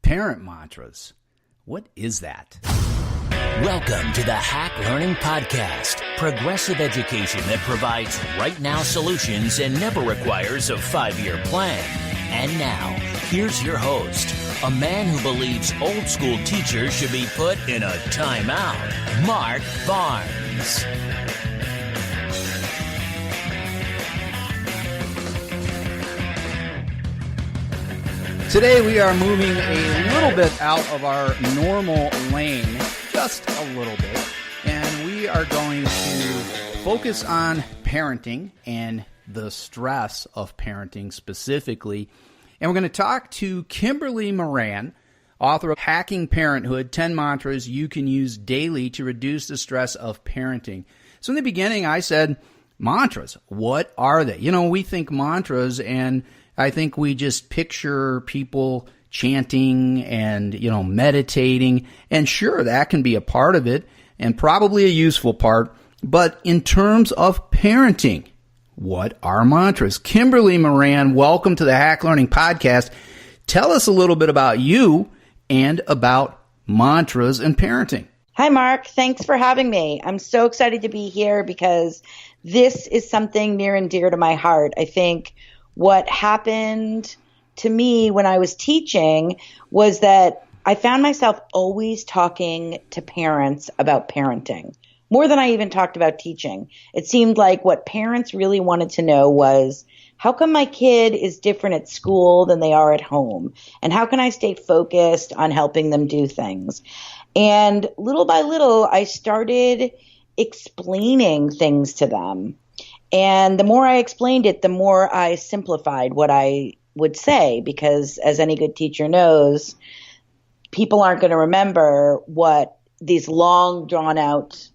Parent mantras. What is that? Welcome to the Hack Learning Podcast, progressive education that provides right-now solutions and never requires a 5-year plan. And now, here's your host, a man who believes old school teachers should be put in a timeout, Mark Barnes. Today we are moving a little bit out of our normal lane, just a little bit, and we are going to focus on parenting and the stress of parenting specifically. And we're going to talk to Kimberley Moran, author of Hacking Parenthood, 10 Mantras You Can Use Daily to Reduce the Stress of Parenting. So in the beginning I said, mantras, what are they? You know, we think mantras and I think we just picture people chanting and, meditating. And sure, that can be a part of it and probably a useful part. But in terms of parenting, what are mantras? Kimberley Moran, welcome to the Hack Learning Podcast. Tell us a little bit about you and about mantras and parenting. Hi, Mark. Thanks for having me. I'm so excited to be here because this is something near and dear to my heart. I think what happened to me when I was teaching was that I found myself always talking to parents about parenting, more than I even talked about teaching. It seemed like what parents really wanted to know was, how come my kid is different at school than they are at home? And how can I stay focused on helping them do things? And little by little, I started explaining things to them. And the more I explained it, the more I simplified what I would say, because as any good teacher knows, people aren't going to remember what these long drawn out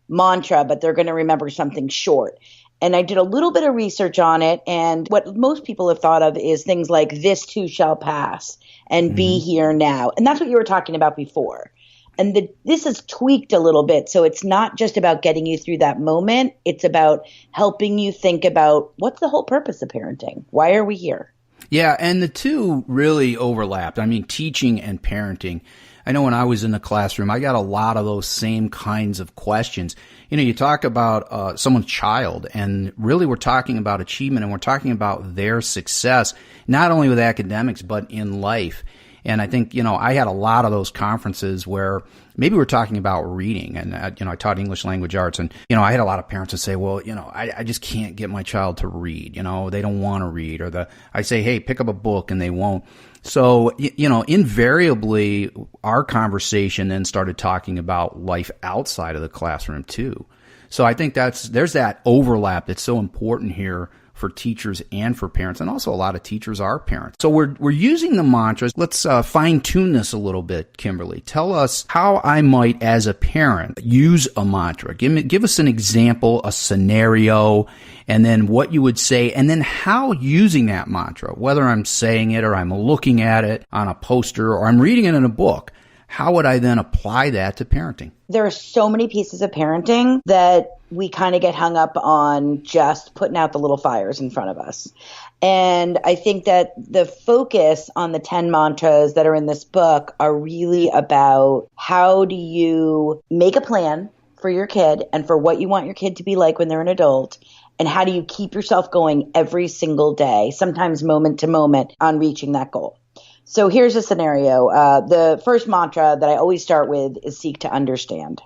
mantra, but they're going to remember something short. And I did a little bit of research on it. And what most people have thought of is things like this too shall pass and be here now. And that's what you were talking about before. And this is tweaked a little bit, so it's not just about getting you through that moment. It's about helping you think about what's the whole purpose of parenting? Why are we here? Yeah, and the two really overlapped. I mean, teaching and parenting. I know when I was in the classroom, I got a lot of those same kinds of questions. You talk about someone's child, and really we're talking about achievement, and we're talking about their success, not only with academics, but in life. And I think, I had a lot of those conferences where maybe we're talking about reading, and, I taught English language arts, and, I had a lot of parents that say, well, I just can't get my child to read, they don't want to read, or I say, hey, pick up a book, and they won't. So, invariably our conversation then started talking about life outside of the classroom too. So I think there's that overlap that's so important here for teachers and for parents, and also a lot of teachers are parents. So we're using the mantras. Let's fine-tune this a little bit, Kimberley. Tell us how I might, as a parent, use a mantra. Give us an example, a scenario, and then what you would say, and then how using that mantra, whether I'm saying it or I'm looking at it on a poster or I'm reading it in a book, how would I then apply that to parenting? There are so many pieces of parenting that we kind of get hung up on just putting out the little fires in front of us. And I think that the focus on the 10 mantras that are in this book are really about how do you make a plan for your kid and for what you want your kid to be like when they're an adult, and how do you keep yourself going every single day, sometimes moment to moment, on reaching that goal. So here's a scenario. The first mantra that I always start with is seek to understand.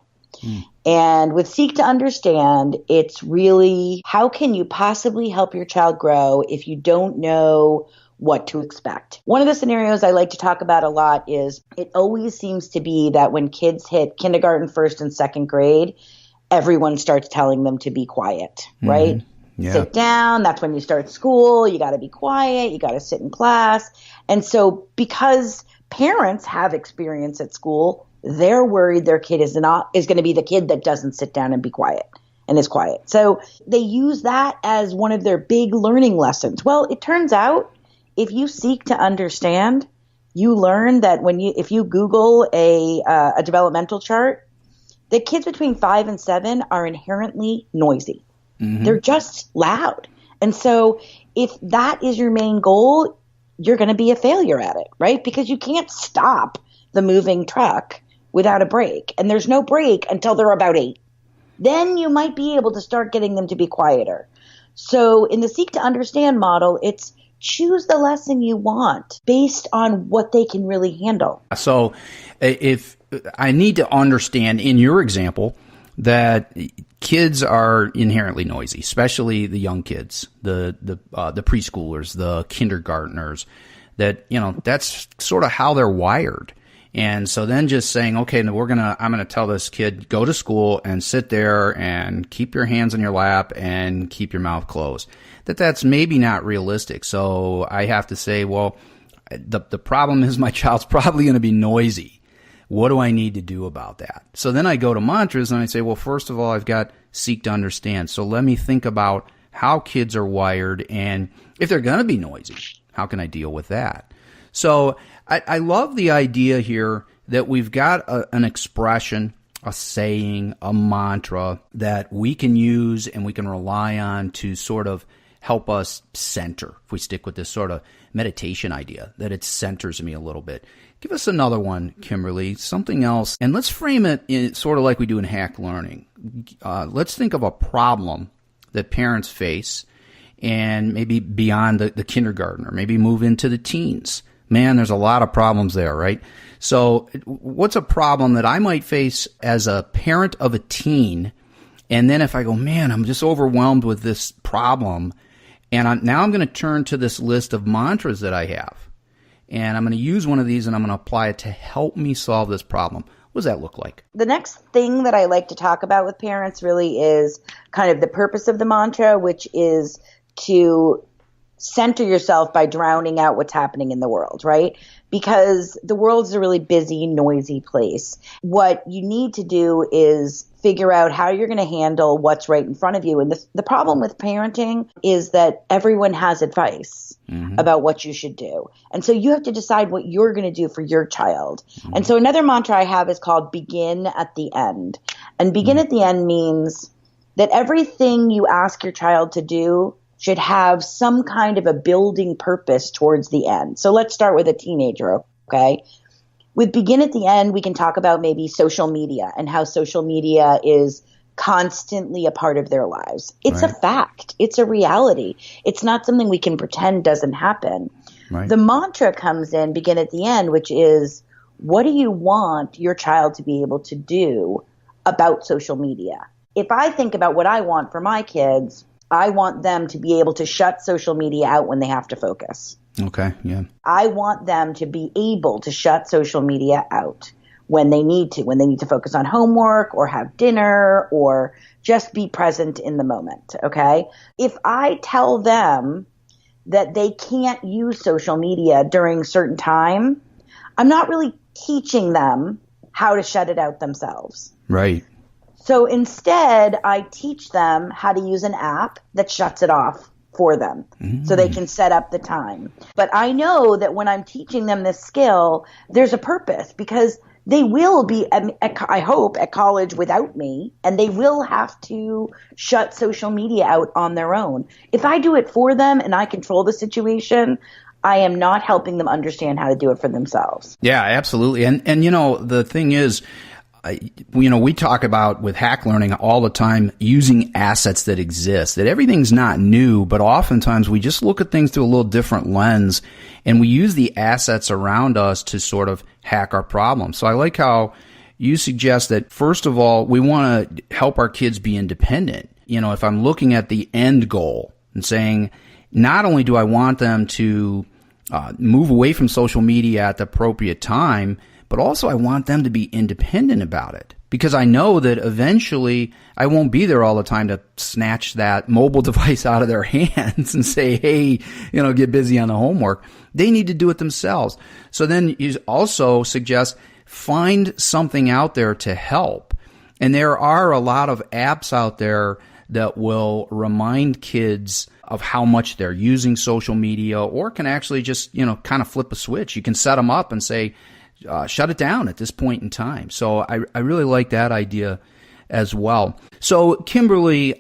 And with seek to understand, it's really, how can you possibly help your child grow if you don't know what to expect? One of the scenarios I like to talk about a lot is, it always seems to be that when kids hit kindergarten, first and second grade, everyone starts telling them to be quiet, right? Yeah. Sit down. That's when you start school. You got to be quiet. You got to sit in class. And so because parents have experience at school, they're worried their kid is going to be the kid that doesn't sit down and be quiet and is quiet. So they use that as one of their big learning lessons. Well, it turns out if you seek to understand, you learn that if you Google a developmental chart, the kids between 5 and 7 are inherently noisy. They're just loud. And so if that is your main goal, you're going to be a failure at it, right? Because you can't stop the moving truck without a brake. And there's no brake until they're about 8. Then you might be able to start getting them to be quieter. So in the Seek to Understand model, it's choose the lesson you want based on what they can really handle. So if I need to understand in your example that kids are inherently noisy, especially the young kids, the preschoolers, the kindergartners, that, that's sort of how they're wired. And so then just saying, okay, I'm going to tell this kid, go to school and sit there and keep your hands on your lap and keep your mouth closed. That's maybe not realistic. So I have to say, well, the problem is my child's probably going to be noisy. What do I need to do about that? So then I go to mantras and I say, well, first of all, I've got Seek to Understand. So let me think about how kids are wired, and if they're going to be noisy, how can I deal with that? So I love the idea here that we've got an expression, a saying, a mantra that we can use and we can rely on to sort of help us center. If we stick with this sort of meditation idea, that it centers me a little bit. Give us another one, Kimberly, something else, and let's frame it in sort of like we do in Hack Learning. Let's think of a problem that parents face, and maybe beyond the kindergarten, or maybe move into the teens. Man, there's a lot of problems there, right? So what's a problem that I might face as a parent of a teen? And then if I go, man, I'm just overwhelmed with this problem, and now I'm going to turn to this list of mantras that I have. And I'm going to use one of these and I'm going to apply it to help me solve this problem. What does that look like? The next thing that I like to talk about with parents really is kind of the purpose of the mantra, which is to center yourself by drowning out what's happening in the world, right? Because the world's a really busy, noisy place. What you need to do is figure out how you're going to handle what's right in front of you. And the problem with parenting is that everyone has advice about what you should do. And so you have to decide what you're going to do for your child. And so another mantra I have is called begin at the end. And begin at the end means that everything you ask your child to do should have some kind of a building purpose towards the end. So let's start with a teenager, okay? With begin at the end, we can talk about maybe social media and how social media is constantly a part of their lives. It's a fact. It's a reality. It's not something we can pretend doesn't happen. Right. The mantra comes in, begin at the end, which is, what do you want your child to be able to do about social media? If I think about what I want for my kids, I want them to be able to shut social media out when they have to focus. Okay, yeah. I want them to be able to shut social media out when they need to focus on homework or have dinner or just be present in the moment, okay? If I tell them that they can't use social media during certain time, I'm not really teaching them how to shut it out themselves. Right. So instead, I teach them how to use an app that shuts it off for them so they can set up the time. But I know that when I'm teaching them this skill, there's a purpose, because they will be, I hope, at college without me, and they will have to shut social media out on their own. If I do it for them and I control the situation, I am not helping them understand how to do it for themselves. Yeah, absolutely. And the thing is, we talk about with Hack Learning all the time using assets that exist, that everything's not new, but oftentimes we just look at things through a little different lens, and we use the assets around us to sort of hack our problems. So I like how you suggest that, first of all, we want to help our kids be independent. If I'm looking at the end goal and saying, not only do I want them to move away from social media at the appropriate time, but also I want them to be independent about it, because I know that eventually I won't be there all the time to snatch that mobile device out of their hands and say, hey, get busy on the homework. They need to do it themselves. So then you also suggest find something out there to help. And there are a lot of apps out there that will remind kids of how much they're using social media, or can actually just, kind of flip a switch. You can set them up and say, shut it down at this point in time. So I really like that idea as well. So, Kimberley,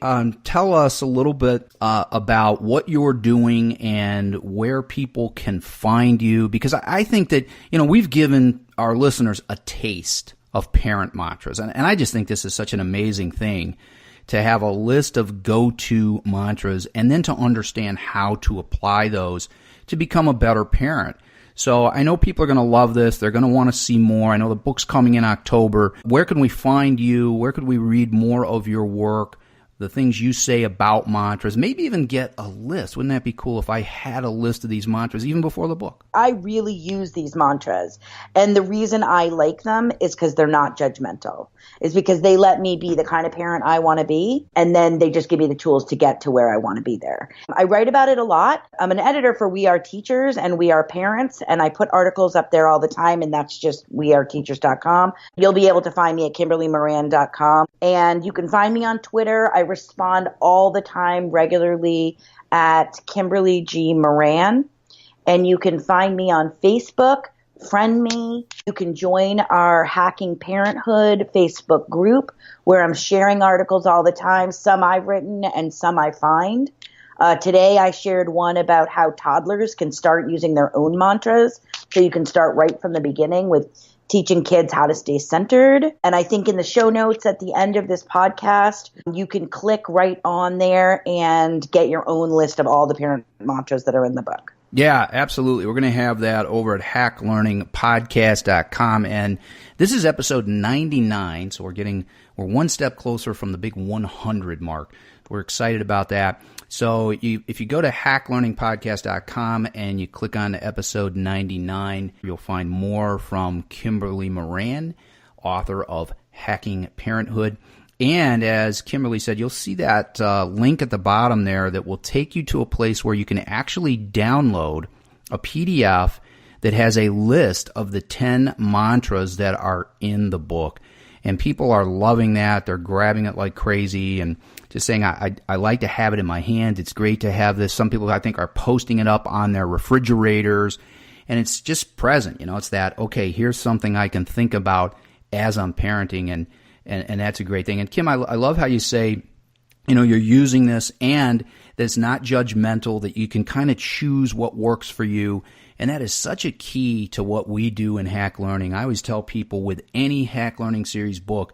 tell us a little bit about what you're doing and where people can find you, because I think that, we've given our listeners a taste of parent mantras, and I just think this is such an amazing thing to have a list of go-to mantras and then to understand how to apply those to become a better parent. So I know people are going to love this. They're going to want to see more. I know the book's coming in October. Where can we find you? Where could we read more of your work, the things you say about mantras, maybe even get a list? Wouldn't that be cool if I had a list of these mantras even before the book? I really use these mantras. And the reason I like them is because they're not judgmental. Is because they let me be the kind of parent I want to be. And then they just give me the tools to get to where I want to be there. I write about it a lot. I'm an editor for We Are Teachers and We Are Parents. And I put articles up there all the time. And that's just weareteachers.com. You'll be able to find me at kimberleymoran.com. And you can find me on Twitter. I respond all the time regularly at Kimberley G. Moran. And you can find me on Facebook. Friend me. You can join our Hacking Parenthood Facebook group where I'm sharing articles all the time. Some I've written and some I find. Today I shared one about how toddlers can start using their own mantras. So you can start right from the beginning with teaching kids how to stay centered. And I think in the show notes at the end of this podcast, you can click right on there and get your own list of all the parent mantras that are in the book. Yeah, absolutely. We're going to have that over at hacklearningpodcast.com. And this is episode 99, so we're one step closer from the big 100 mark. We're excited about that. So if you go to hacklearningpodcast.com and you click on episode 99, you'll find more from Kimberley Moran, author of Hacking Parenthood. And as Kimberley said, you'll see that link at the bottom there that will take you to a place where you can actually download a PDF that has a list of the 10 mantras that are in the book. And people are loving that. They're grabbing it like crazy and just saying, I like to have it in my hand. It's great to have this. Some people, I think, are posting it up on their refrigerators. And it's just present. It's that, okay, here's something I can think about as I'm parenting. And that's a great thing. And Kim, I love how you say, you're using this and that it's not judgmental, that you can kind of choose what works for you. And that is such a key to what we do in Hack Learning. I always tell people with any Hack Learning series book,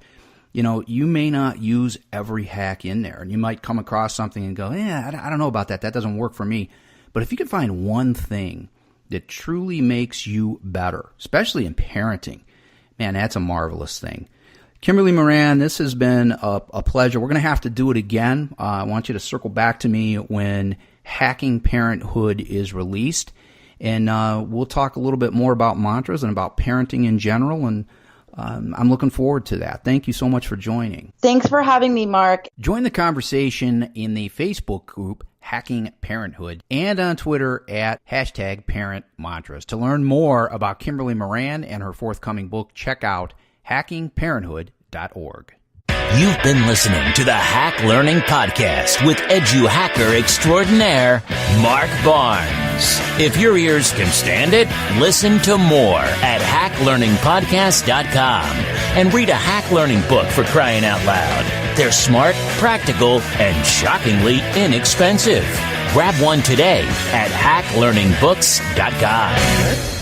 you may not use every hack in there. And you might come across something and go, I don't know about that. That doesn't work for me. But if you can find one thing that truly makes you better, especially in parenting, man, that's a marvelous thing. Kimberley Moran, this has been a pleasure. We're going to have to do it again. I want you to circle back to me when Hacking Parenthood is released, and we'll talk a little bit more about mantras and about parenting in general, and I'm looking forward to that. Thank you so much for joining. Thanks for having me, Mark. Join the conversation in the Facebook group Hacking Parenthood and on Twitter at #ParentMantras. To learn more about Kimberley Moran and her forthcoming book, check out hackingparenthood.org. You've been listening to the Hack Learning Podcast with edu-hacker extraordinaire, Mark Barnes. If your ears can stand it, listen to more at hacklearningpodcast.com and read a Hack Learning book, for crying out loud. They're smart, practical, and shockingly inexpensive. Grab one today at hacklearningbooks.com.